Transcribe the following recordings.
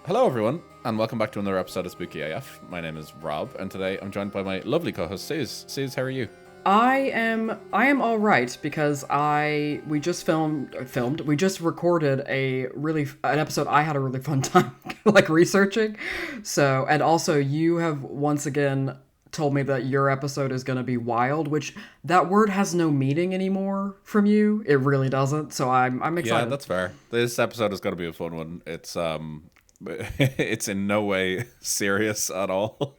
Hello, everyone, and welcome back to another episode of Spooky AF. My name is Rob, and today I'm joined by my lovely co-host Suz. Suz, how are you? I am all right because we just we just recorded an episode I had a really fun time like researching. So, and also you have once again told me that your episode is going to be wild, which that word has no meaning anymore from you. It really doesn't. So I'm excited. Yeah, that's fair. This episode is going to be a fun one. It's it's in no way serious at all,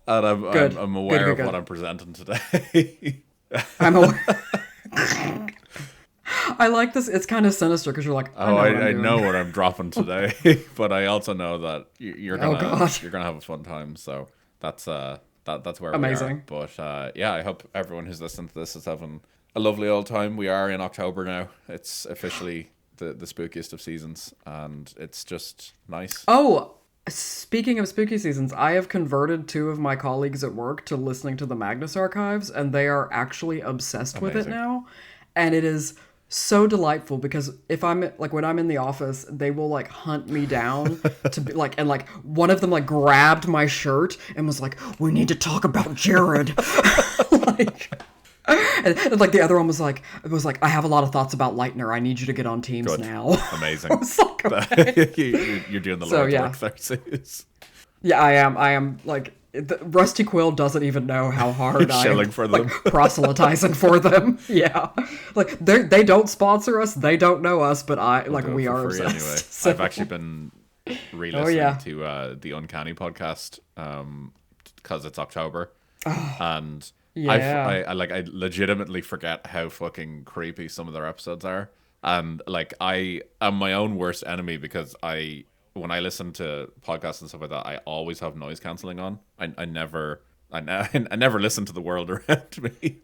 and I'm aware of what I'm presenting today. I'm aware. I like this. It's kind of sinister because you're like, I know what I'm dropping today, but I also know that you're gonna have a fun time. So that's where amazing. we are. But yeah, I hope everyone who's listening to this is having a lovely old time. We are in October now. It's officially the spookiest of seasons, and it's just nice. Oh, speaking of spooky seasons, I have converted two of my colleagues at work to listening to the Magnus Archives, and they are actually obsessed with it now. And it is so delightful because if I'm like when I'm in the office, they will like hunt me down to be like, and like one of them like grabbed my shirt and was like, "We need to talk about Jared." like. And like the other one was like, I have a lot of thoughts about Lightner. I need you to get on Teams Good. now. Amazing. I was like, okay. You're doing the Lord's work there, Suz. Yeah, I am like Rusty Quill doesn't even know how hard I'm for them. Like, proselytizing for them. Yeah, like they don't sponsor us, they don't know us, but we are obsessed. Anyway. So. I've actually been re-listening to the Uncanny podcast because it's October, and yeah. I legitimately forget how fucking creepy some of their episodes are, and like I am my own worst enemy because when I listen to podcasts and stuff like that, I always have noise cancelling on. I never listen to the world around me.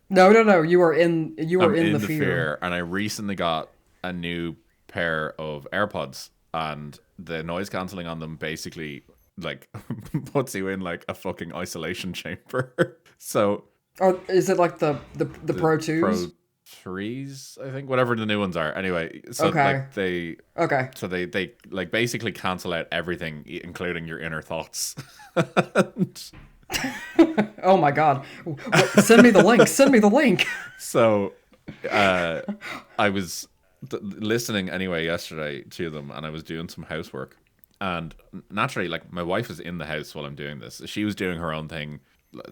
No. You are in the fear. And I recently got a new pair of AirPods, and the noise cancelling on them basically like puts you in like a fucking isolation chamber. So, is it like the Pro 2s? Pro 3s, I think, whatever the new ones are. Anyway, so like they like basically cancel out everything, including your inner thoughts. Oh my god! Send me the link. Send me the link. So, I was listening anyway yesterday to them, and I was doing some housework, and naturally, like my wife is in the house while I'm doing this. She was doing her own thing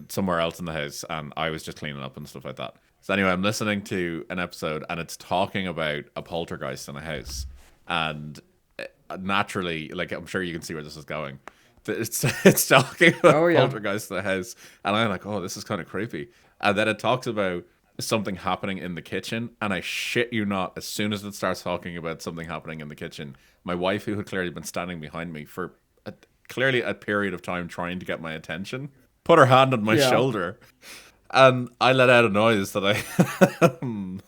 somewhere else in the house, and I was just cleaning up and stuff like that. So anyway, I'm listening to an episode, and it's talking about a poltergeist in a house, and naturally, like I'm sure you can see where this is going. It's talking about poltergeist in the house, and I'm like, oh, this is kind of creepy. And then it talks about something happening in the kitchen, and I shit you not, as soon as it starts talking about something happening in the kitchen, my wife, who had clearly been standing behind me for clearly a period of time trying to get my attention, put her hand on my shoulder, and I let out a noise that I'm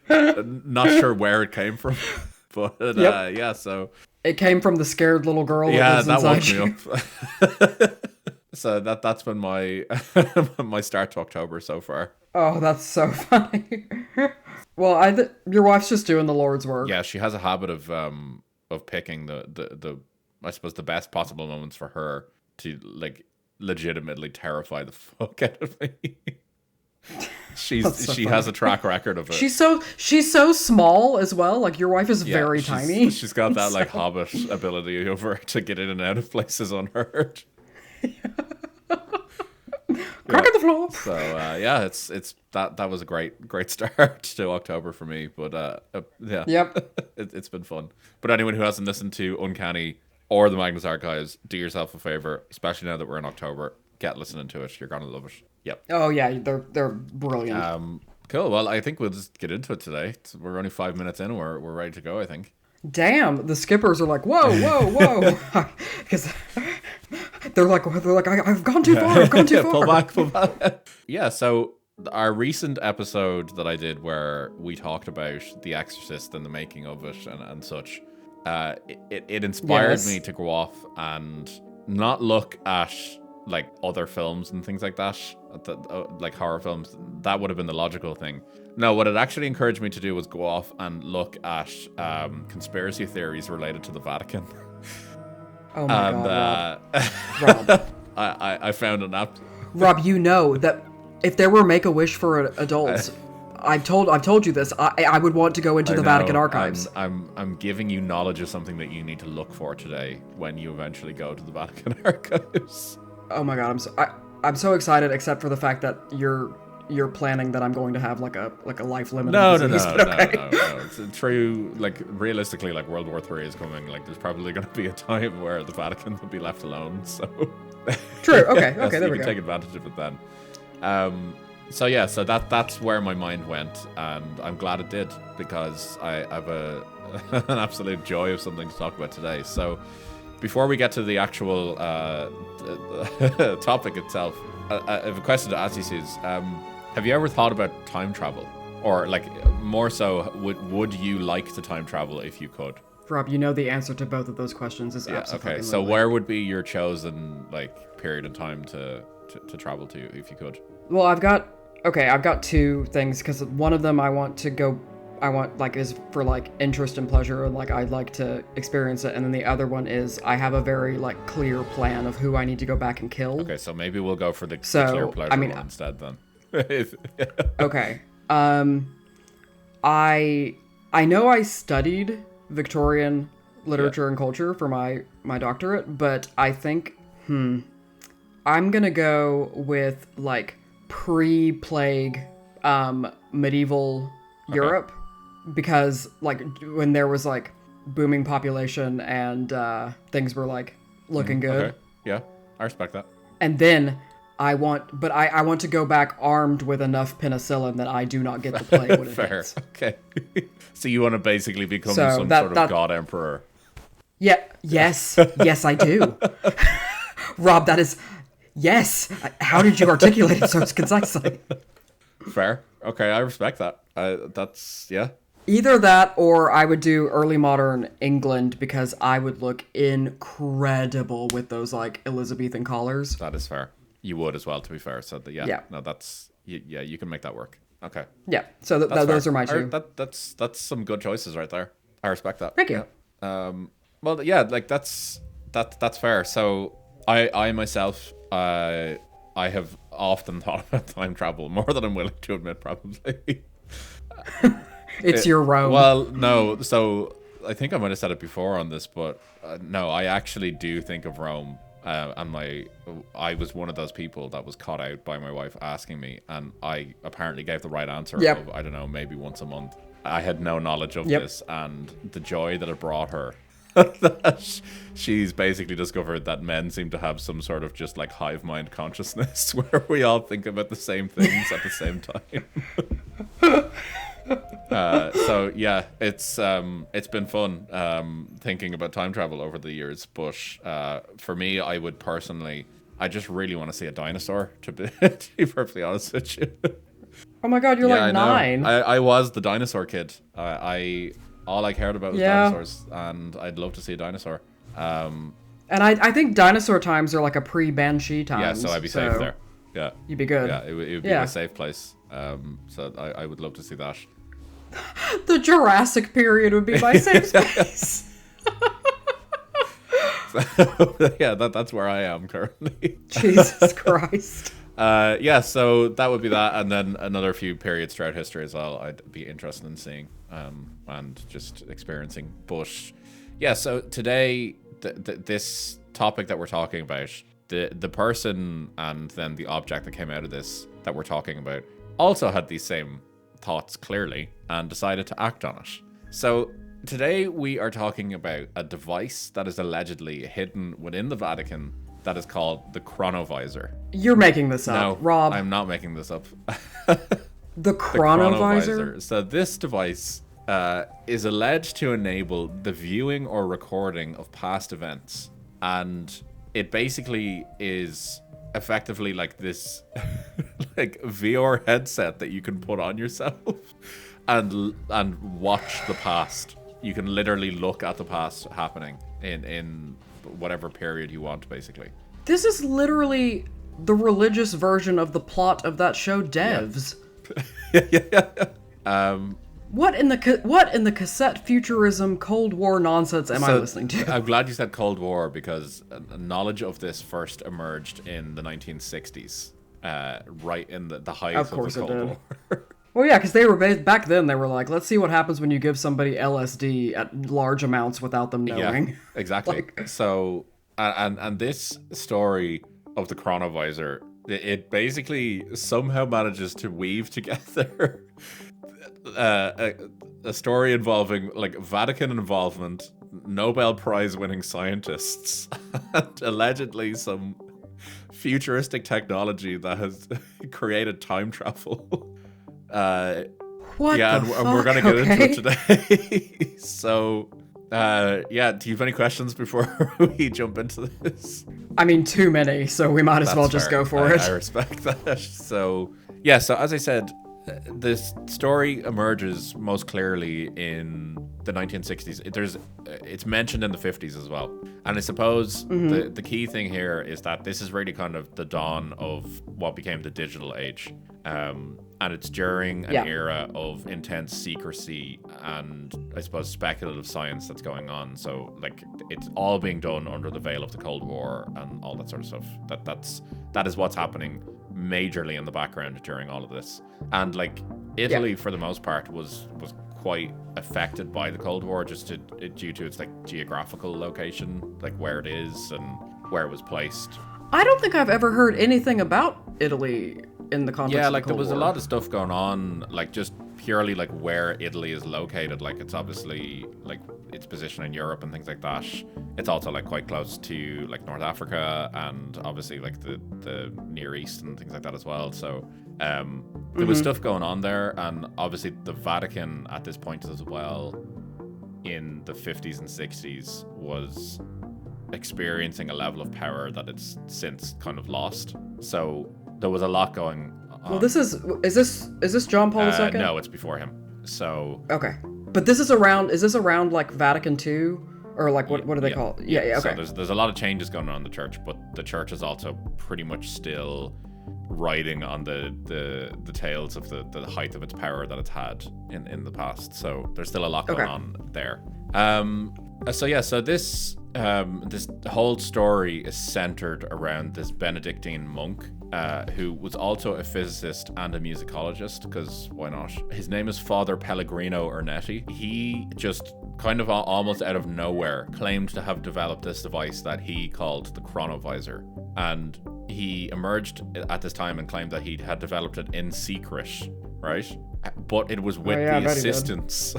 not sure where it came from, but yeah, so it came from the scared little girl. Yeah, that woke you. me up. So that's been my my start to October so far. Oh, that's so funny. Well, your wife's just doing the Lord's work. Yeah, she has a habit of picking the I suppose the best possible moments for her to like legitimately terrify the fuck out of me. She has a track record of it. She's so small as well. Like your wife is very tiny. She's got that like hobbit ability over to get in and out of places unheard. Crack on the floor. So yeah, it's that was a great start to October for me. But yeah, yep, it's been fun. But anyone who hasn't listened to Uncanny or the Magnus Archives, do yourself a favor, especially now that we're in October. Get listening to it. You're gonna love it. Yep. Oh yeah, they're brilliant. Cool. Well, I think we'll just get into it today. We're only 5 minutes in. We're ready to go, I think. Damn, the skippers are like, whoa, because they're like, I've gone too far. I've gone too far. Pull back. Yeah. So our recent episode that I did, where we talked about The Exorcist and the making of it and such, it inspired me to go off and not look at like other films and things like that. like horror films, that would have been the logical thing. No, what it actually encouraged me to do was go off and look at conspiracy theories related to the Vatican. Oh my God, Rob. Rob. I found an app. Rob, you know that if there were Make-A-Wish for adults, I've told you this. I would want to go into the Vatican archives. I'm giving you knowledge of something that you need to look for today when you eventually go to the Vatican archives. Oh my God, I'm so excited, except for the fact that you're planning that I'm going to have like a life limit. No. Okay. It's true. Like realistically, like World War III is coming. Like there's probably going to be a time where the Vatican will be left alone. So true. Okay. so There you we can go. take advantage of it then. So that's where my mind went, and I'm glad it did, because I have an absolute joy of something to talk about today. So before we get to the actual topic itself, I have a question to ask you, Suz. Have you ever thought about time travel? Or like more so, would you like to time travel if you could? Rob, you know the answer to both of those questions is Yeah, absolutely. okay. So where would be your chosen like period of time to travel to if you could? Well, I've got two things, because one of them I want is for like interest and pleasure, and like I'd like to experience it, and then the other one is I have a very like clear plan of who I need to go back and kill. Okay, so maybe we'll go for the clear pleasure one instead then. Okay. I know I studied Victorian literature and culture for my doctorate, but I think I'm gonna go with like pre-plague medieval Europe, because like when there was like booming population and things were like looking good. Okay. Yeah, I respect that. And then I want to go back armed with enough penicillin that I do not get the plague when it Fair. hits. Okay. So you want to basically become So some sort of god emperor? Yeah. Yes, I do. Rob, that is yes. How did you articulate it so concisely? Fair. Okay, I respect that. That's yeah. Either that, or I would do early modern England, because I would look incredible with those like Elizabethan collars. That is fair. You would as well, to be fair. So Yeah. No, that's you can make that work. Okay. Yeah. So those are my two. That's some good choices right there. I respect that. Thank you. Yeah. Well, yeah, like that's fair. So I myself, I have often thought about time travel, more than I'm willing to admit, probably. It's your Rome. Well, no. So I think I might have said it before on this, but no, I actually do think of Rome. And I was one of those people that was caught out by my wife asking me, and I apparently gave the right answer of, I don't know, maybe once a month. I had no knowledge of this, and the joy that it brought her. That she's basically discovered that men seem to have some sort of just like hive mind consciousness where we all think about the same things at the same time. So yeah, it's been fun thinking about time travel over the years, but for me, I would personally, I just really want to see a dinosaur, to be perfectly honest with you. Oh my God, you're like 9. I was the dinosaur kid. All I cared about was dinosaurs, and I'd love to see a dinosaur. And I think dinosaur times are like a pre-Banshee times. Yeah, so I'd be safe there. Yeah, you'd be good. Yeah, it would be a safe place. So I would love to see that. The Jurassic period would be my safe space. Yeah, that's where I am currently. Jesus Christ. Yeah, so that would be that, and then another few periods throughout history as well I'd be interested in seeing and just experiencing. But yeah, so today this topic that we're talking about, the person and then the object that came out of this that we're talking about also had these same thoughts clearly and decided to act on it. So today we are talking about a device that is allegedly hidden within the Vatican that is called the Chronovisor. You're making this up, No, Rob. I'm not making this up. The Chronovisor? So this device is alleged to enable the viewing or recording of past events, and it basically is effectively like this like VR headset that you can put on yourself and watch the past. You can literally look at the past happening in whatever period you want, basically. This is literally the religious version of the plot of that show, Devs. What in the cassette futurism Cold War nonsense am I listening to? I'm glad you said Cold War, because knowledge of this first emerged in the 1960s, right in the height of the Cold War. Well, yeah, because they were back then. They were like, let's see what happens when you give somebody LSD at large amounts without them knowing. Yeah, exactly. So, and this story of the Chronovisor, it basically somehow manages to weave together a story involving like Vatican involvement, Nobel Prize winning scientists, and allegedly some futuristic technology that has created time travel. What yeah, the and fuck? we're gonna get into it today. So, yeah, do you have any questions before we jump into this? I mean, too many, so we might as well just go for it. I respect that. So, yeah, so as I said, this story emerges most clearly in the 1960s. It's mentioned in the 50s as well. And I suppose the key thing here is that this is really kind of the dawn of what became the digital age. And it's during an era of intense secrecy and, I suppose, speculative science that's going on. So, like, it's all being done under the veil of the Cold War and all that sort of stuff. That is what's happening majorly in the background during all of this. And, like, Italy, for the most part, was quite affected by the Cold War just due to its, like, geographical location, like, where it is and where it was placed. I don't think I've ever heard anything about Italy in the context of the Cold there was War. a lot of stuff going on, like just purely like where Italy is located. Like it's obviously like its position in Europe and things like that. It's also like quite close to like North Africa and obviously like the Near East and things like that as well. So there was stuff going on there, and obviously the Vatican at this point as well in the 50s and 60s was experiencing a level of power that it's since kind of lost. So there was a lot going on. Well, is this John Paul II? No, it's before him. So okay, but is this around like Vatican II, or like what do they call it? Yeah, okay. So there's a lot of changes going on in the church, but the church is also pretty much still riding on the tails of the height of its power that it's had in the past. So there's still a lot going on there. So this whole story is centered around this Benedictine monk who was also a physicist and a musicologist, because why not? His name is Father Pellegrino Ernetti. He just kind of almost out of nowhere claimed to have developed this device that he called the Chronovisor. And he emerged at this time and claimed that he had developed it in secret, right? But it was with the assistance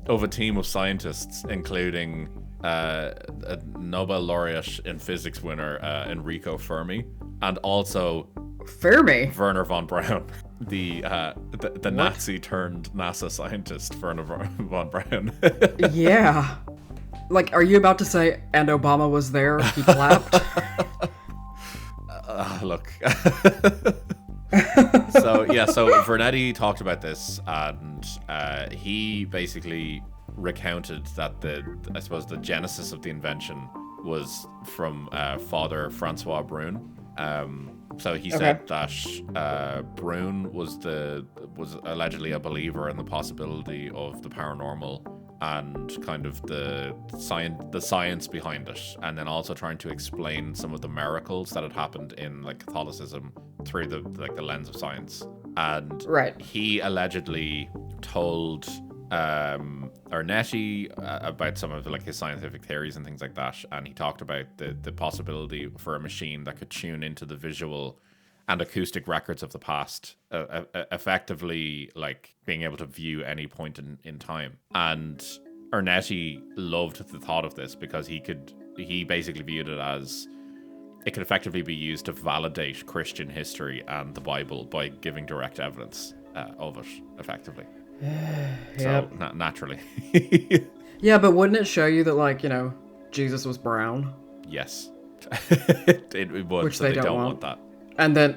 of a team of scientists, including a Nobel laureate in physics winner Enrico Fermi, and also Fermi, Werner von Braun, the Nazi turned NASA scientist Werner von Braun. Yeah, like, are you about to say and Obama was there? He clapped. Look. So Vernetti talked about this, and he basically recounted that the genesis of the invention was from Father Francois Brune. So he said that Brune was allegedly a believer in the possibility of the paranormal and kind of the science behind it, and then also trying to explain some of the miracles that had happened in like Catholicism through the lens of science. And he allegedly told Ernetti about some of like his scientific theories and things like that, and he talked about the possibility for a machine that could tune into the visual and acoustic records of the past, effectively like being able to view any point in time. And Ernetti loved the thought of this because he basically viewed it as it could effectively be used to validate Christian history and the Bible by giving direct evidence of it, effectively. So naturally. Yeah, but wouldn't it show you that, like, you know, Jesus was brown? Yes. it would. Which so they don't want that. And then,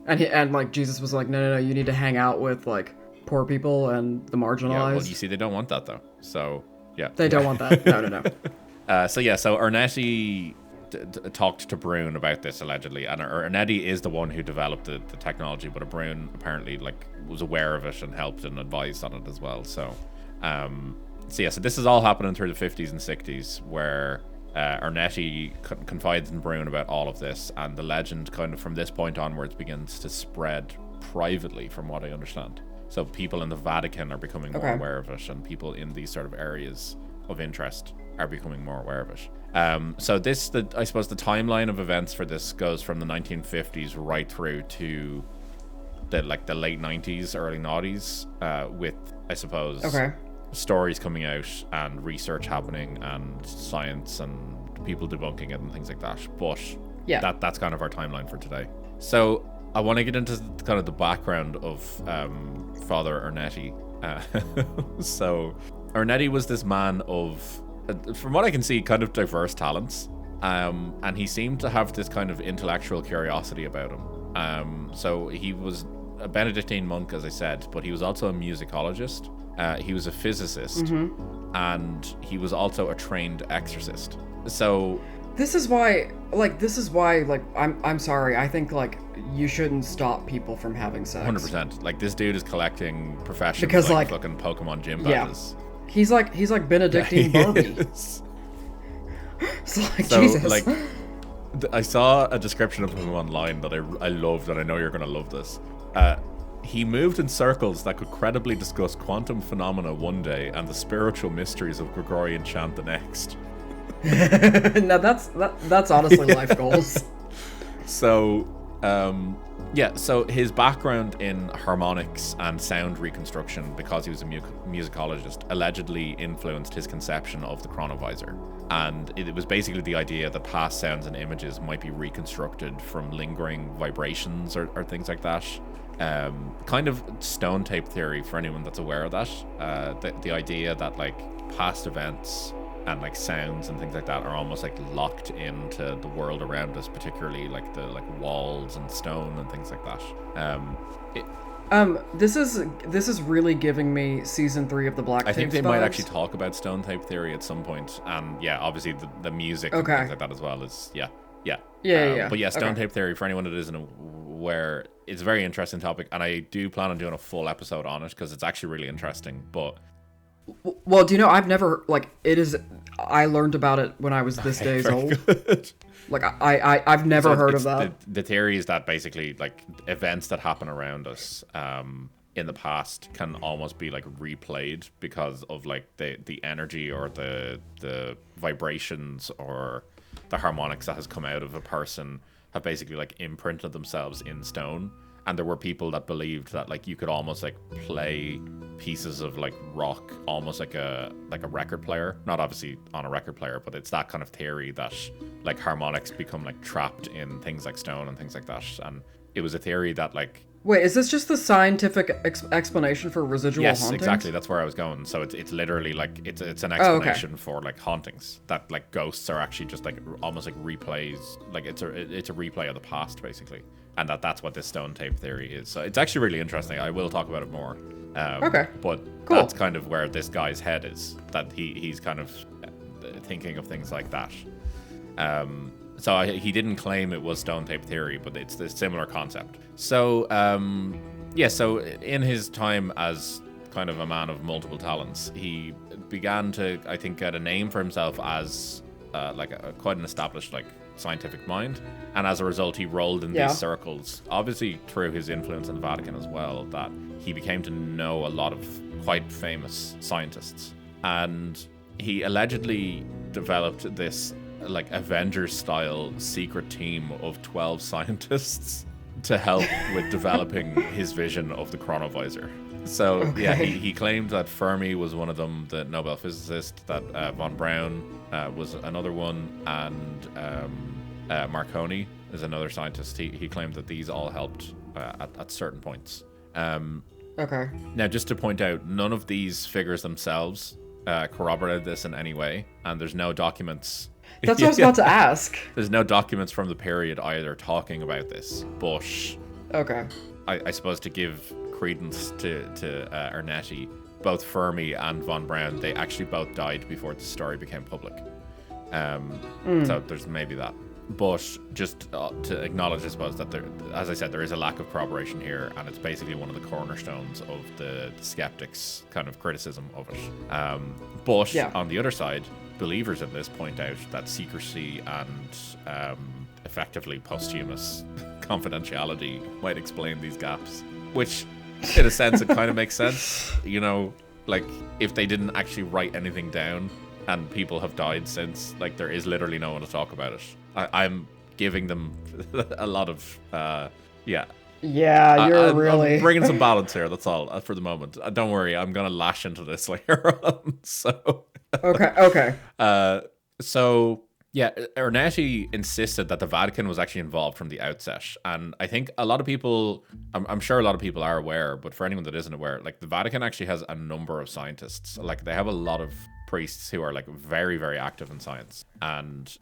and like Jesus was like, no, you need to hang out with like poor people and the marginalized. Yeah, well, you see, they don't want that though. So yeah, they don't want that. No. So Ernetti talked to Brune about this allegedly, and Ernetti is the one who developed the technology, but Brune apparently like was aware of it and helped and advised on it as well. So this is all happening through the 50s and 60s, where Ernetti confides in Brune about all of this, and the legend kind of from this point onwards begins to spread privately, from what I understand. So people in the Vatican are becoming more aware of it, and people in these sort of areas of interest are becoming more aware of it. I suppose the timeline of events for this goes from the 1950s right through to the late 90s, early noughties, with, I suppose, stories coming out and research happening and science and people debunking it and things like that. But that's kind of our timeline for today. So I want to get into kind of the background of Father Ernetti. So Ernetti was this man of, from what I can see, kind of diverse talents. And he seemed to have this kind of intellectual curiosity about him. So he was a Benedictine monk, as I said, but he was also a musicologist. He was a physicist, and he was also a trained exorcist. So This is why, I'm sorry, I think, you shouldn't stop people from having sex. 100%. Like, this dude is collecting professions because, like fucking Pokemon gym badges. He's like Benedictine Barbie. It's like, so, Jesus. Like, I saw a description of him online that I loved, and I know you're going to love this. He moved in circles that could credibly discuss quantum phenomena one day and the spiritual mysteries of Gregorian chant the next. Now that's honestly life goals. So, so his background in harmonics and sound reconstruction, because he was a musicologist, allegedly influenced his conception of the Chronovisor. And it was basically the idea that past sounds and images might be reconstructed from lingering vibrations or things like that. Kind of stone tape theory, for anyone that's aware of that. The idea that like past events and like sounds and things like that are almost like locked into the world around us, particularly like the walls and stone and things like that. This is really giving me season 3 of the Black Tapes. I think they vibes. might actually talk about stone tape theory at some point, and obviously the music and things like that as well is But stone tape theory, for anyone that isn't aware, it's a very interesting topic, and I do plan on doing a full episode on it because it's actually really interesting. But well, do you know, I've never I learned about it when I was this days old. Good. Like I've never heard of that. The theory is that basically like events that happen around us in the past can almost be like replayed because of like the energy or the vibrations or the harmonics that has come out of a person have basically like imprinted themselves in stone. And there were people that believed that like you could almost like play pieces of like rock almost like a record player, not obviously on a record player, but it's that kind of theory that like harmonics become like trapped in things like stone and things like that. And it was a theory that like, wait, is this just the scientific explanation for residual hauntings? Yes, exactly. That's where I was going. So it's literally like it's an explanation for like hauntings, that like ghosts are actually just like almost like replays, like it's a replay of the past basically, and that's what this stone tape theory is. So it's actually really interesting. I will talk about it more. But cool. That's kind of where this guy's head is. That he's kind of thinking of things like that. So he didn't claim it was stone tape theory, but it's a similar concept. So, so in his time as kind of a man of multiple talents, he began to, I think, get a name for himself as quite an established like scientific mind. And as a result, he rolled in these circles, obviously through his influence in the Vatican as well, that he became to know a lot of quite famous scientists. And he allegedly developed this like Avengers style secret team of 12 scientists to help with developing his vision of the Chronovisor. So he claimed that Fermi was one of them, the Nobel physicist, that von Braun was another one, and Marconi is another scientist. He claimed that these all helped at certain points. Now, just to point out, none of these figures themselves corroborated this in any way, and there's no documents. That's what I was about to ask. There's no documents from the period either talking about this, but I suppose to give credence to Ernetti, both Fermi and von Braun, they actually both died before the story became public. So there's maybe that. But just to acknowledge, I suppose, that there, as I said, there is a lack of corroboration here, and it's basically one of the cornerstones of the skeptics' kind of criticism of it. But on the other side, believers in this point out that secrecy and effectively posthumous confidentiality might explain these gaps, which, in a sense, it kind of makes sense. You know, like, if they didn't actually write anything down and people have died since, like, there is literally no one to talk about it. I'm giving them a lot of, Yeah, I'm bringing some balance here, that's all, for the moment. Don't worry, I'm going to lash into this later on, so... Okay. So, yeah, Ernetti insisted that the Vatican was actually involved from the outset. And I think a lot of people, I'm sure a lot of people are aware, but for anyone that isn't aware, like, the Vatican actually has a number of scientists. Like, they have a lot of priests who are, like, very, very active in science. And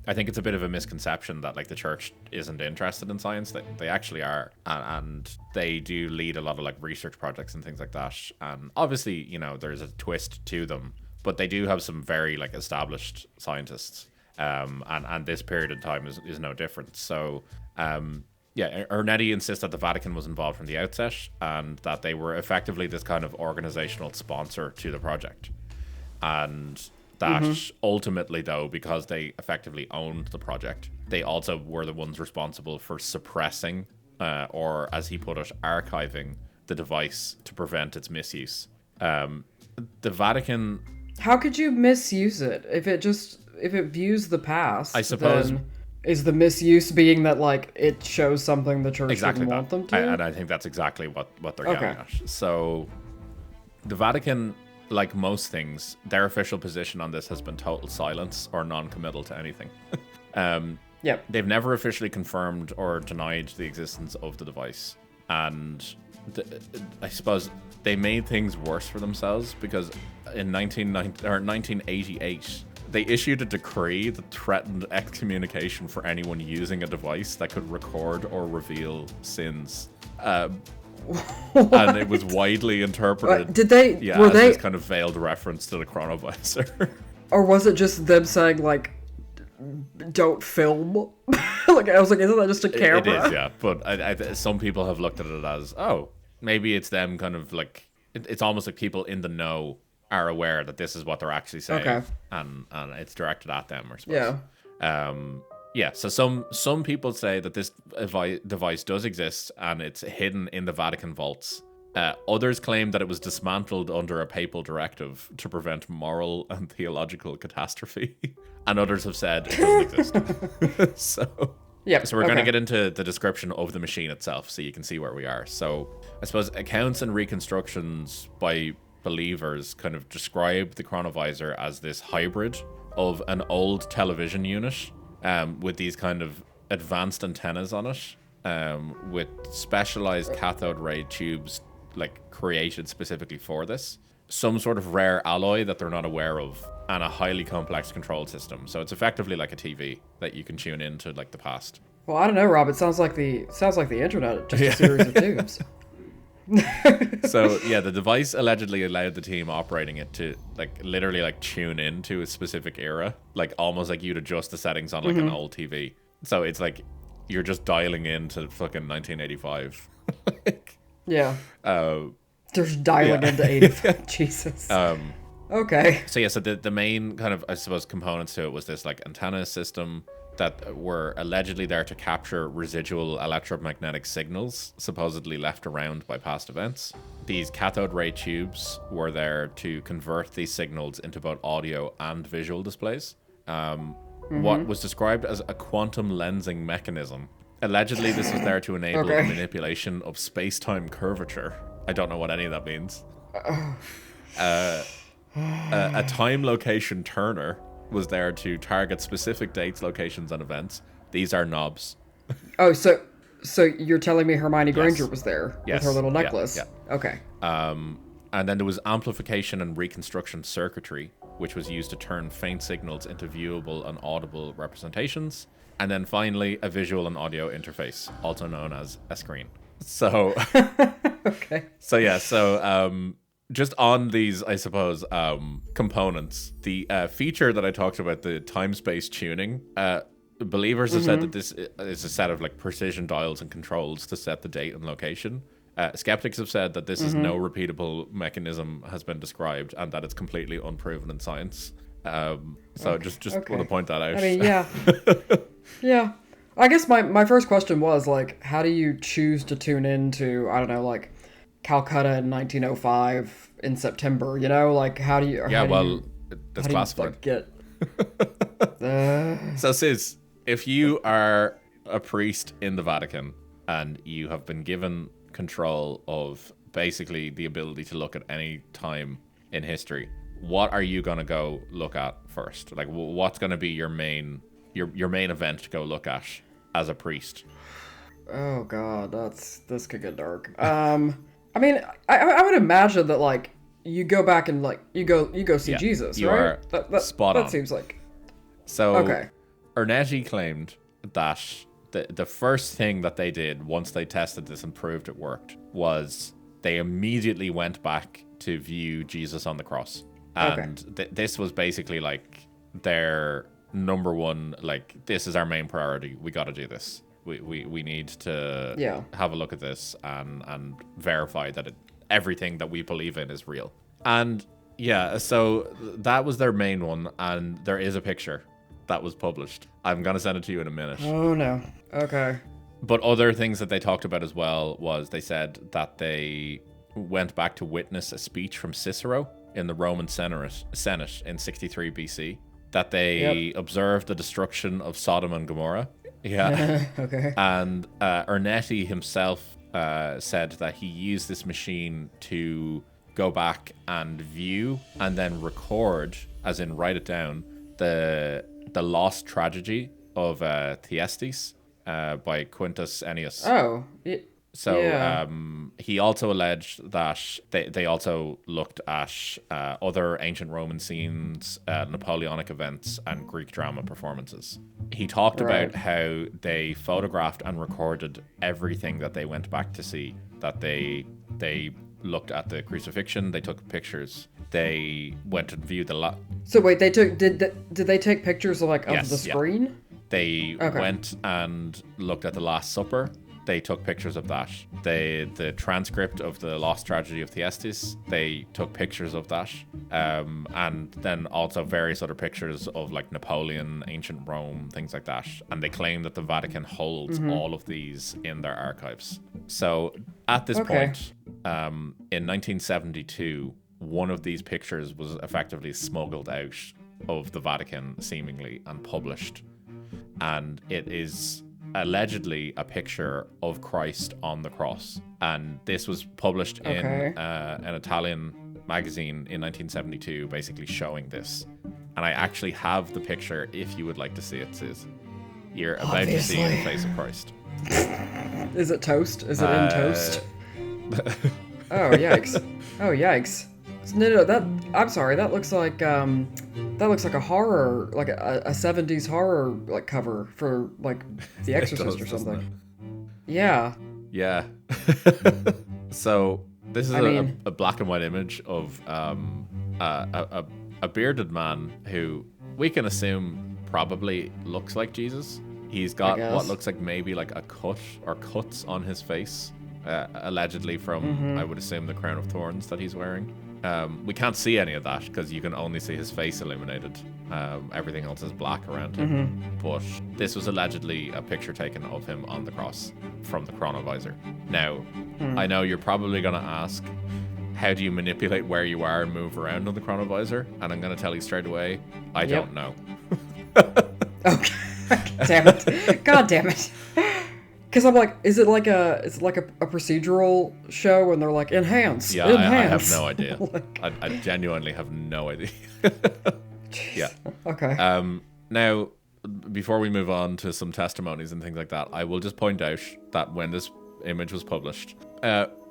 I think it's a bit of a misconception that, like, the church isn't interested in science. They actually are. And they do lead a lot of, like, research projects and things like that. And obviously, you know, there's a twist to them. But they do have some very, like, established scientists, and this period in time is no different. So, Ernetti insists that the Vatican was involved from the outset, and that they were effectively this kind of organizational sponsor to the project, and that ultimately, though, because they effectively owned the project, they also were the ones responsible for suppressing, or as he put it, archiving the device to prevent its misuse. The Vatican. How could you misuse it if it views the past? I suppose, then is the misuse being that, like, it shows something the church didn't want them to? And I think that's exactly what they're getting at. So the Vatican, like most things, their official position on this has been total silence or non-committal to anything. They've never officially confirmed or denied the existence of the device, and I suppose they made things worse for themselves, because in 1988, they issued a decree that threatened excommunication for anyone using a device that could record or reveal sins. And it was widely interpreted. Did they? Yeah, were as they? This kind of veiled reference to the Chronovisor. Or was it just them saying, like, don't film? Like, I was like, isn't that just a camera? It is, yeah. But some people have looked at it as, oh, maybe it's them kind of like, it's almost like people in the know are aware that this is what they're actually saying, and it's directed at them, I suppose. So some people say that this device does exist and it's hidden in the Vatican vaults. Others claim that it was dismantled under a papal directive to prevent moral and theological catastrophe, and others have said it doesn't exist. So we're going to get into the description of the machine itself, so you can see where we are. So I suppose accounts and reconstructions by believers kind of describe the Chronovisor as this hybrid of an old television unit, with these kind of advanced antennas on it, with specialized cathode ray tubes, like, created specifically for this, some sort of rare alloy that they're not aware of, and a highly complex control system. So it's effectively like a TV that you can tune into, like, the past. Well, I don't know, Rob. It sounds like the internet, just a series of tubes. So yeah, the device allegedly allowed the team operating it to, like, literally, like, tune into a specific era, like, almost like you'd adjust the settings on, like, an old TV. So it's like you're just dialing into fucking 1985. There's dialing into 85. Jesus. Okay. So the main kind of, I suppose, components to it was this, like, antenna system that were allegedly there to capture residual electromagnetic signals supposedly left around by past events. These cathode ray tubes were there to convert these signals into both audio and visual displays. What was described as a quantum lensing mechanism. Allegedly, this was there to enable the manipulation of space-time curvature. I don't know what any of that means. A time-location turner was there to target specific dates, locations, and events. These are knobs. Oh, so you're telling me Hermione Granger was there with her little necklace? Yeah. Okay. And then there was amplification and reconstruction circuitry, which was used to turn faint signals into viewable and audible representations. And then finally, a visual and audio interface, also known as a screen. So, just on these, I suppose, components, the feature that I talked about, the time-space tuning, believers have said that this is a set of like precision dials and controls to set the date and location. Skeptics have said that this is no repeatable mechanism has been described and that it's completely unproven in science. So just want to point that out. I mean, yeah. Yeah. I guess my first question was, like, how do you choose to tune into, I don't know, like, Calcutta in 1905 in September, you know? Like, how do you... That's classified. Get... So, Suz, if you are a priest in the Vatican and you have been given control of basically the ability to look at any time in history, what are you going to go look at first? Like, what's going to be your main event to go look at as a priest? Oh God, this could get dark. I mean, I would imagine that, like, you go back and, like, you go see Jesus, you right? Are spot on. That seems like... So, okay. Ernetti claimed that the first thing that they did once they tested this and proved it worked was they immediately went back to view Jesus on the cross. And this was basically like their number one, like, this is our main priority. We got to do this. We need to have a look at this and verify that everything that we believe in is real. And yeah, so that was their main one. And there is a picture that was published. I'm going to send it to you in a minute. Oh no. Okay. But other things that they talked about as well was they said that they went back to witness a speech from Cicero in the Roman Senate in 63 BC. That they observed the destruction of Sodom and Gomorrah. Yeah. Okay. And Ernetti himself said that he used this machine to go back and view and then record, as in write it down, the lost tragedy of Thyestes by Quintus Ennius. Oh. So he also alleged that they also looked at other ancient Roman scenes, Napoleonic events, and Greek drama performances. He talked about how they photographed and recorded everything that they went back to see. That they looked at the crucifixion, they took pictures, they went and viewed the So wait, did they take pictures of the screen? Yeah. They went and looked at the Last Supper. They took pictures of that. The transcript of the lost tragedy of Thyestes, they took pictures of that. And then also various other pictures of like Napoleon, ancient Rome, things like that. And they claim that the Vatican holds all of these in their archives. So at this point, in 1972, one of these pictures was effectively smuggled out of the Vatican, seemingly, and published. And it is allegedly a picture of Christ on the cross, and this was published in an Italian magazine in 1972, basically showing this. And I actually have the picture if you would like to see it, Suz. You're about to see the face of Christ. Is it toast? Is it in toast? Oh yikes! Oh yikes! No, I'm sorry. That looks like a horror, like a 70s horror like cover for like The Exorcist or something. Yeah. Yeah. So this is a black and white image of a bearded man who we can assume probably looks like Jesus. He's got what looks like maybe like a cut or cuts on his face, allegedly from I would assume the crown of thorns that he's wearing. We can't see any of that because you can only see his face illuminated. Everything else is black around him. But this was allegedly a picture taken of him on the cross from the Chronovisor. Now, I know you're probably going to ask, how do you manipulate where you are and move around on the Chronovisor? And I'm going to tell you straight away, I don't know. Okay. Damn it. God damn it. Because I'm like, is it like a procedural show and they're like, enhance? Yeah, enhance. I have no idea. I genuinely have no idea. Yeah. Okay. Now, before we move on to some testimonies and things like that, I will just point out that when this image was published,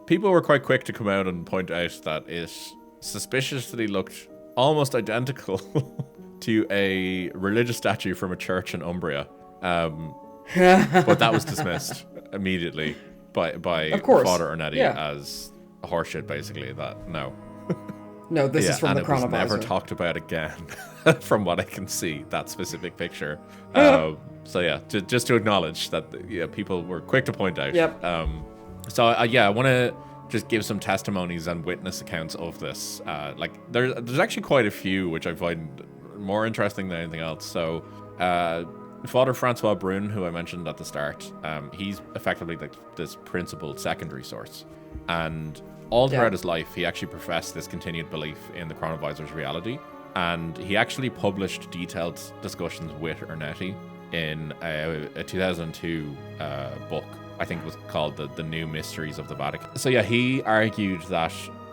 people were quite quick to come out and point out that it suspiciously looked almost identical to a religious statue from a church in Umbria. But that was dismissed immediately by Father Ernetti as horseshit, basically. That no, this is from the Chronovisor. And it was never talked about again, from what I can see. That specific picture. So yeah, just to acknowledge that, people were quick to point out. Yep. So I want to just give some testimonies and witness accounts of this. Like there's actually quite a few which I find more interesting than anything else. So Father Francois Brune, who I mentioned at the start, he's effectively like this principal secondary source, and all throughout his life he actually professed this continued belief in the Chronovisor's reality, and he actually published detailed discussions with Ernetti in a 2002 book. I think it was called the New Mysteries of the Vatican. So yeah, he argued that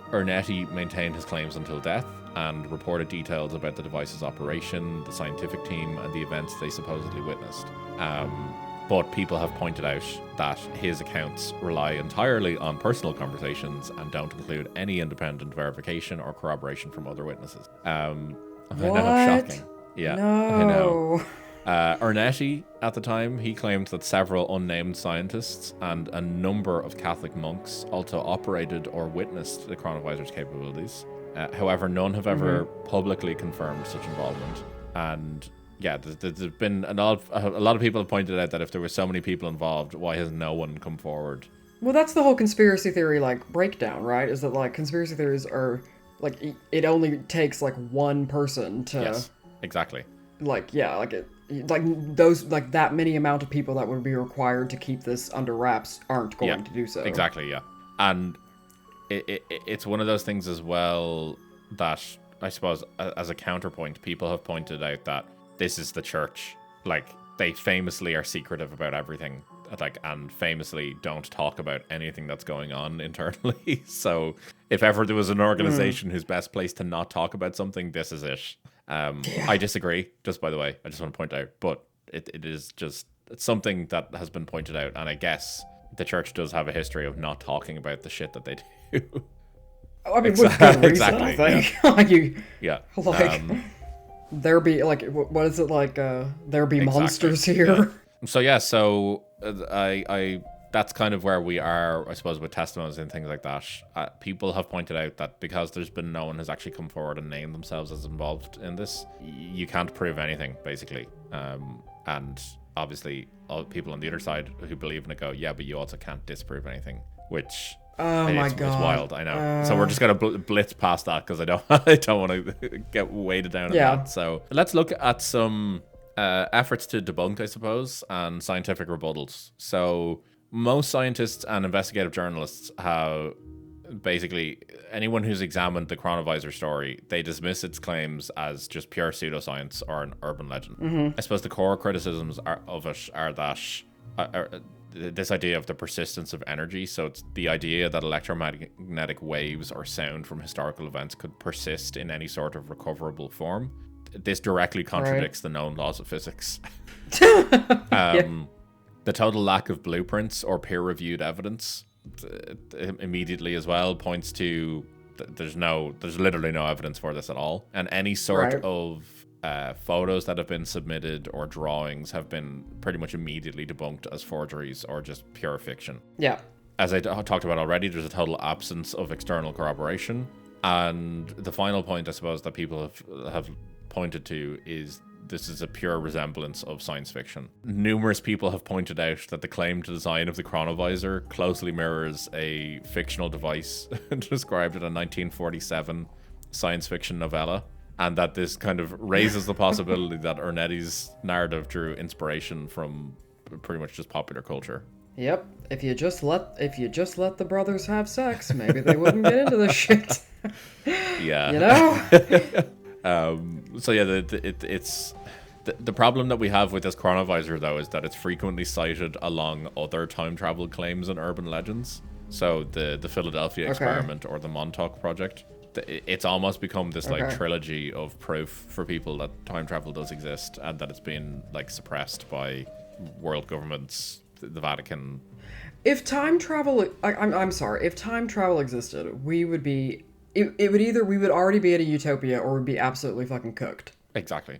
Ernetti maintained his claims until death and reported details about the device's operation, the scientific team, and the events they supposedly witnessed. But people have pointed out that his accounts rely entirely on personal conversations and don't include any independent verification or corroboration from other witnesses. I know, shocking. Yeah, no. I know. Ernetti, at the time, he claimed that several unnamed scientists and a number of Catholic monks also operated or witnessed the Chronovisor's capabilities. However, none have ever publicly confirmed such involvement. And yeah, there's been a lot of people have pointed out that if there were so many people involved, why has no one come forward? Well, that's the whole conspiracy theory like breakdown, right? Is that like conspiracy theories are like it only takes like one person to Yes, exactly. Like yeah, like it. Like those, like that many amount of people that would be required to keep this under wraps aren't going to do so. Exactly, yeah. And it's one of those things as well that I suppose as a counterpoint, people have pointed out that this is the church. Like they famously are secretive about everything, like, and famously don't talk about anything that's going on internally. So if ever there was an organization who's best placed to not talk about something, this is it. I disagree, just by the way. I just want to point out, but it is just something that has been pointed out, and I guess the church does have a history of not talking about the shit that they do. I mean, with good reason, exactly, I think. Yeah. Like, there be, like, what is it, like, there be monsters here? Yeah. So, yeah, I that's kind of where we are, I suppose, with testimonies and things like that. People have pointed out that because there's been no one has actually come forward and named themselves as involved in this, you can't prove anything, basically. And obviously, all people on the other side who believe in it go, yeah, but you also can't disprove anything, which it's wild, I know. So we're just going to blitz past that because I don't want to get weighted down on that. So let's look at some efforts to debunk, I suppose, and scientific rebuttals. So most scientists and investigative journalists have basically anyone who's examined the Chronovisor story, they dismiss its claims as just pure pseudoscience or an urban legend. I suppose the core criticisms of it are that this idea of the persistence of energy. So it's the idea that electromagnetic waves or sound from historical events could persist in any sort of recoverable form. This directly contradicts the known laws of physics. The total lack of blueprints or peer-reviewed evidence immediately as well points to there's literally no evidence for this at all, and any sort of photos that have been submitted or drawings have been pretty much immediately debunked as forgeries or just pure fiction. Yeah. As I talked about already, there's a total absence of external corroboration, and the final point I suppose that people have pointed to is this is a pure resemblance of science fiction. Numerous people have pointed out that the claimed design of the Chronovisor closely mirrors a fictional device described in a 1947 science fiction novella, and that this kind of raises the possibility that Ernetti's narrative drew inspiration from pretty much just popular culture. Yep. If you just let the brothers have sex, maybe they wouldn't get into this shit. Yeah. You know? So yeah, it's the problem that we have with this Chronovisor though is that it's frequently cited along other time travel claims and urban legends. So the Philadelphia experiment or the Montauk project, it's almost become this like trilogy of proof for people that time travel does exist and that it's been like suppressed by world governments, the Vatican. If time travel, I'm sorry, if time travel existed, we would be. It would either we would already be at a utopia or we'd be absolutely fucking cooked. Exactly.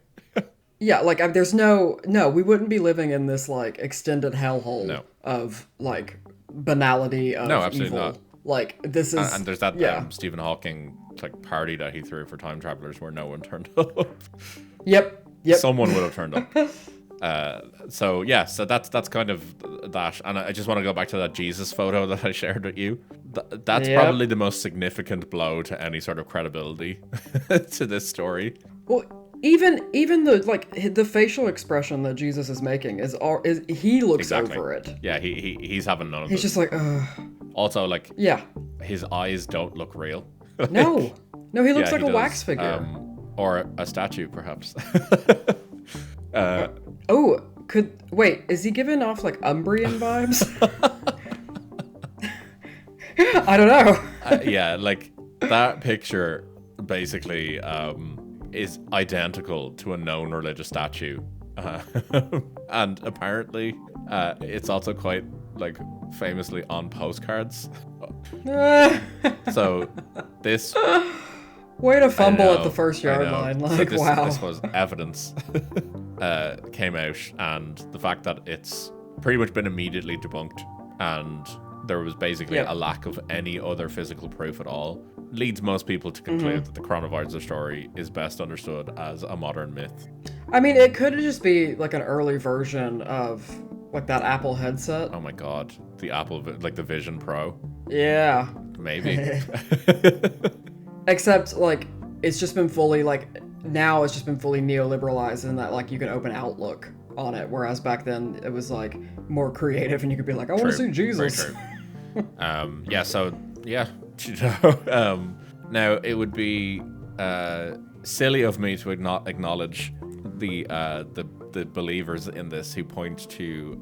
Yeah, like there's we wouldn't be living in this like extended hellhole of like banality of no, absolutely evil. Not. Like this is and there's that Stephen Hawking like party that he threw for time travelers where no one turned up. Yep. Someone would have turned up. So yeah, so that's kind of that, and I just want to go back to that Jesus photo that I shared with you. That's probably the most significant blow to any sort of credibility to this story. Well, even the facial expression that Jesus is making is he looks over it. Yeah, he's having none of it. He's just like, Also, like, yeah, his eyes don't look real. Like, no, he looks like he a does. wax figure. Or a statue, perhaps. Is he giving off like Umbrian vibes? I don't know. Yeah, like that picture basically is identical to a known religious statue, and apparently it's also quite like famously on postcards. So this way to fumble at the first yard line. Like, so wow. This was evidence came out, and the fact that it's pretty much been immediately debunked, and there was basically a lack of any other physical proof at all, leads most people to conclude that the Chronovisor story is best understood as a modern myth. I mean, it could just be like an early version of like that Apple headset. Oh my god, the Apple, like the Vision Pro. Yeah. Maybe. Except like it's just been fully neoliberalized in that like you can open Outlook on it, whereas back then it was like more creative and you could be like, I want to see Jesus. Very true. Now it would be silly of me to not acknowledge the believers in this who point to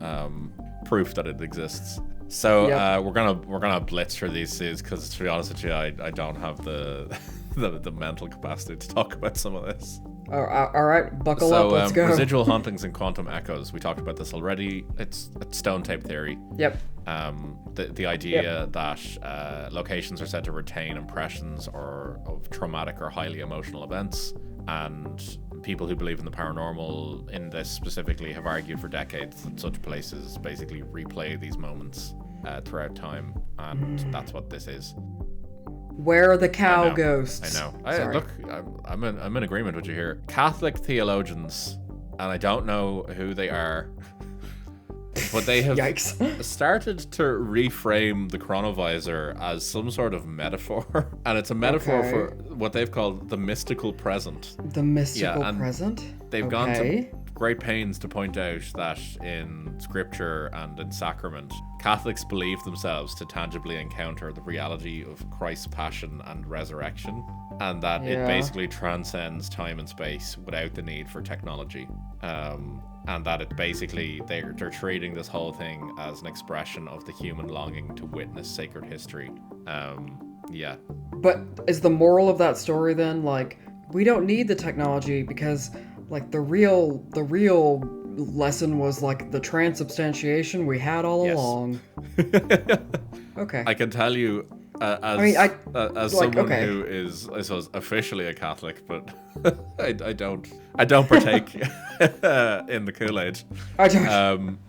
proof that it exists. So we're gonna blitz through these because to be honest with you, I don't have the mental capacity to talk about some of this. All right, buckle up, let's go. Residual hauntings and quantum echoes. We talked about this already. It's stone tape theory. Yep. The idea that locations are said to retain impressions of traumatic or highly emotional events, and people who believe in the paranormal in this specifically have argued for decades that such places basically replay these moments throughout time, and that's what this is. Where are the cow ghosts? I know. Look, I'm in agreement with you here. Catholic theologians, and I don't know who they are, but they have started to reframe the Chronovisor as some sort of metaphor, and it's a metaphor for what they've called the mystical present. The mystical present? They've gone to great pains to point out that in scripture and in sacrament, Catholics believe themselves to tangibly encounter the reality of Christ's passion and resurrection, and that it basically transcends time and space without the need for technology. And that it basically they're treating this whole thing as an expression of the human longing to witness sacred history. But is the moral of that story then like we don't need the technology because like the real lesson was like the transubstantiation we had all along? Okay. I can tell you as someone who is, I suppose, officially a Catholic, but I don't partake in the Kool-Aid. I don't.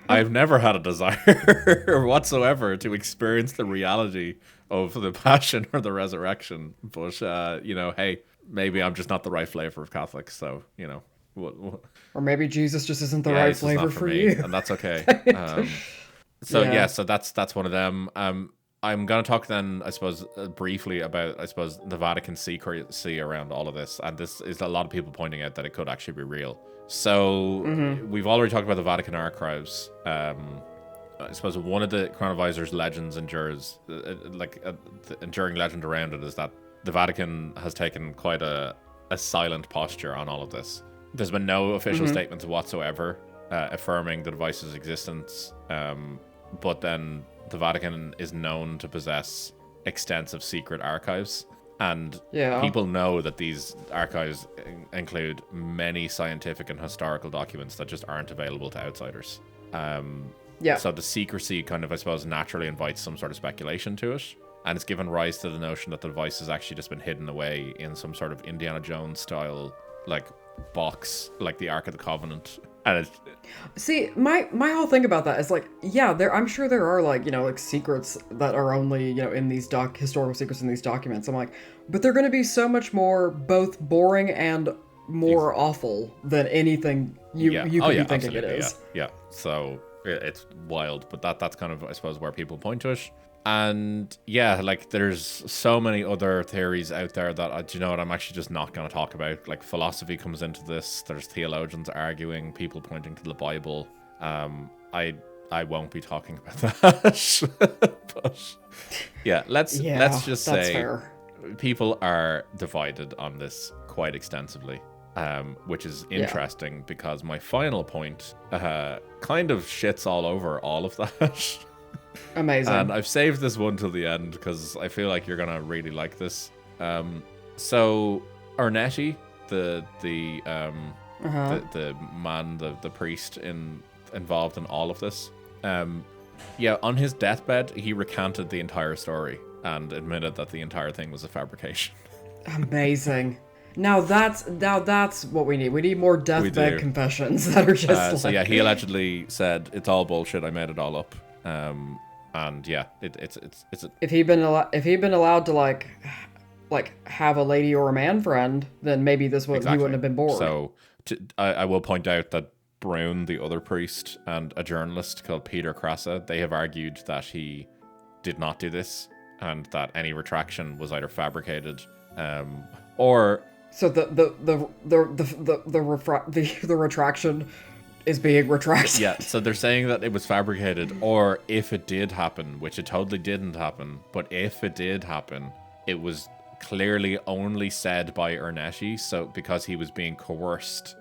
I've never had a desire whatsoever to experience the reality of the passion or the resurrection. But hey, maybe I'm just not the right flavor of Catholic. So what? Or maybe Jesus just isn't the right flavor for you, and that's okay. So that's one of them. I'm going to talk then, I suppose, briefly about, the Vatican secrecy around all of this. And this is a lot of people pointing out that it could actually be real. So we've already talked about the Vatican archives. I suppose one of the Chronovisor's legends endures, the enduring legend around it is that the Vatican has taken quite a silent posture on all of this. There's been no official statements whatsoever affirming the device's existence. But then the Vatican is known to possess extensive secret archives, and people know that these archives include many scientific and historical documents that just aren't available to outsiders. So the secrecy kind of, I suppose, naturally invites some sort of speculation to it, and it's given rise to the notion that the device has actually just been hidden away in some sort of Indiana Jones style, like, box, like the Ark of the Covenant. And see, my whole thing about that is like, I'm sure there are like secrets that are only in these historical secrets in these documents. I'm like, but they're going to be so much more both boring and more awful than anything you could be thinking it is. Yeah. So it's wild, but that's kind of, I suppose, where people point to it. And yeah, like there's so many other theories out there that, do you know what, I'm actually just not going to talk about. Like philosophy comes into this. There's theologians arguing, people pointing to the Bible. I won't be talking about that. But yeah, let's just say fair. People are divided on this quite extensively. Which is interesting because my final point kind of shits all over all of that. Amazing. And I've saved this one till the end because I feel like you're gonna really like this. So Ernetti, the man, the priest involved in all of this, on his deathbed he recanted the entire story and admitted that the entire thing was a fabrication. Amazing. Now that's what we need. We need more deathbed confessions that are just so yeah, he allegedly said it's all bullshit. I made it all up. And yeah, it's if he'd been allowed to like have a lady or a man friend, then maybe he wouldn't have been bored. So I will point out that Brown, the other priest, and a journalist called Peter Krasa, they have argued that he did not do this and that any retraction was either fabricated or. So the retraction is being retracted. Yeah, so they're saying that it was fabricated, or if it did happen, which it totally didn't happen, but if it did happen, it was clearly only said by Ernetti, so because he was being coerced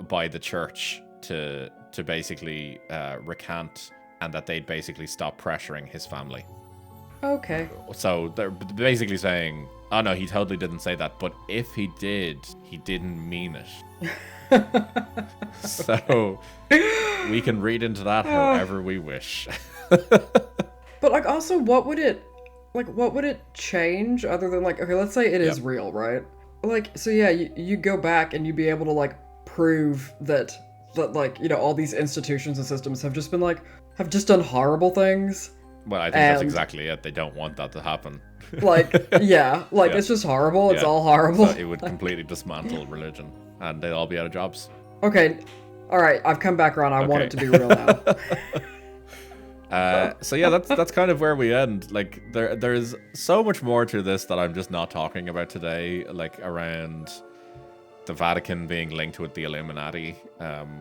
by the church to basically recant, and that they'd basically stop pressuring his family. Okay. So they're basically saying, oh no, he totally didn't say that, but if he did, he didn't mean it. So we can read into that however we wish. But like, also, what would it change other than like, okay, let's say it is real, right? Like, so yeah, you go back and you'd be able to like prove that like, you know, all these institutions and systems have just done horrible things. Well, I think that's exactly it. They don't want that to happen. It's just horrible. It's all horrible. So it would completely dismantle religion, and they'd all be out of jobs. Okay, all right. I've come back around. I want it to be real now. So yeah, that's kind of where we end. Like there's so much more to this that I'm just not talking about today. Like around the Vatican being linked with the Illuminati,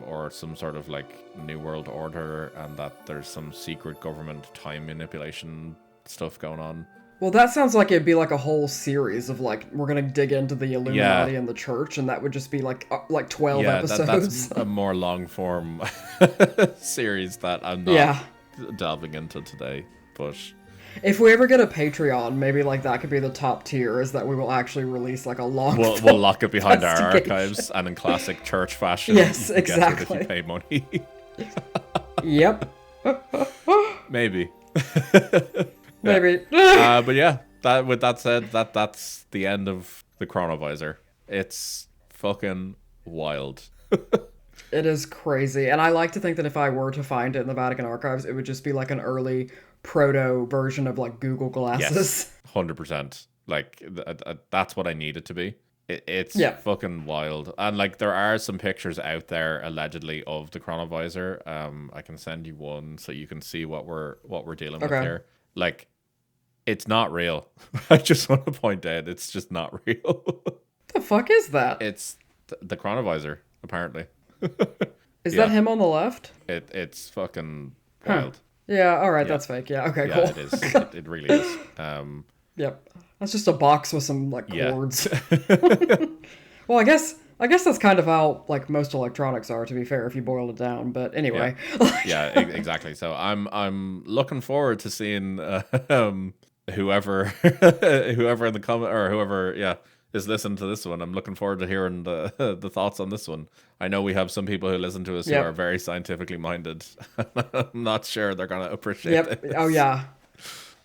or some sort of like New World Order, and that there's some secret government time manipulation stuff going on. Well, that sounds like it'd be like a whole series of like, we're gonna dig into the Illuminati and the church, and that would just be like 12 episodes. That's a more long form series that I'm not delving into today. But if we ever get a Patreon, maybe like that could be the top tier, is that we will actually release like a long. We'll lock it behind our archives, and in classic church fashion, yes, exactly. Get it if you pay money. Yep. Maybe. Maybe. But yeah, with that said, that's the end of the Chronovisor. It's fucking wild. It is crazy. And I like to think that if I were to find it in the Vatican archives, it would just be like an early proto version of like Google Glasses. Yes, 100%. Like that's what I need it to be. It's fucking wild. And like there are some pictures out there allegedly of the Chronovisor. I can send you one so you can see what we're dealing with here. Like, it's not real. I just want to point out, it's just not real. What the fuck is that? It's the Chronovisor, apparently. Is that him on the left? It's fucking wild. Yeah, alright, that's fake. Yeah, okay, cool. Yeah, it is. It really is. Yep. That's just a box with some, like, cords. Well, I guess that's kind of how, like, most electronics are, to be fair, if you boil it down. But anyway. Yeah, exactly. So I'm looking forward to seeing whoever in the comment, or whoever is listening to this one. I'm looking forward to hearing the thoughts on this one. I know we have some people who listen to us who are very scientifically minded. I'm not sure they're gonna appreciate it. Oh yeah.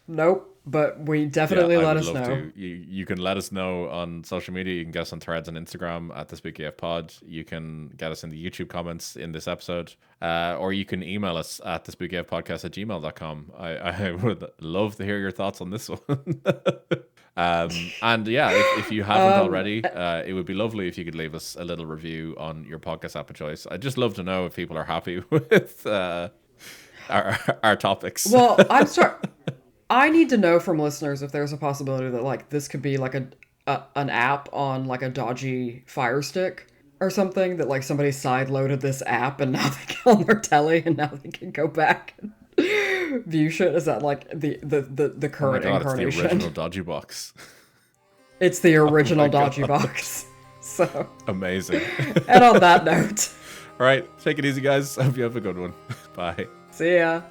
Nope. But we definitely I let would us love know. to. You can let us know on social media. You can get us on Threads and Instagram at the Spooky F Pod. You can get us in the YouTube comments in this episode. Or you can email us at thespookyfpodcast@gmail.com. I would love to hear your thoughts on this one. And yeah, if you haven't already, it would be lovely if you could leave us a little review on your podcast app of choice. I'd just love to know if people are happy with our topics. Well, I need to know from listeners if there's a possibility that like this could be like an app on like a dodgy Fire Stick or something, that like somebody side-loaded this app and now they get on their telly and now they can go back and view shit. Is that like the current incarnation? It's the original dodgy box. It's the original dodgy box. So amazing. And on that note, all right, take it easy, guys. Hope you have a good one. Bye. See ya.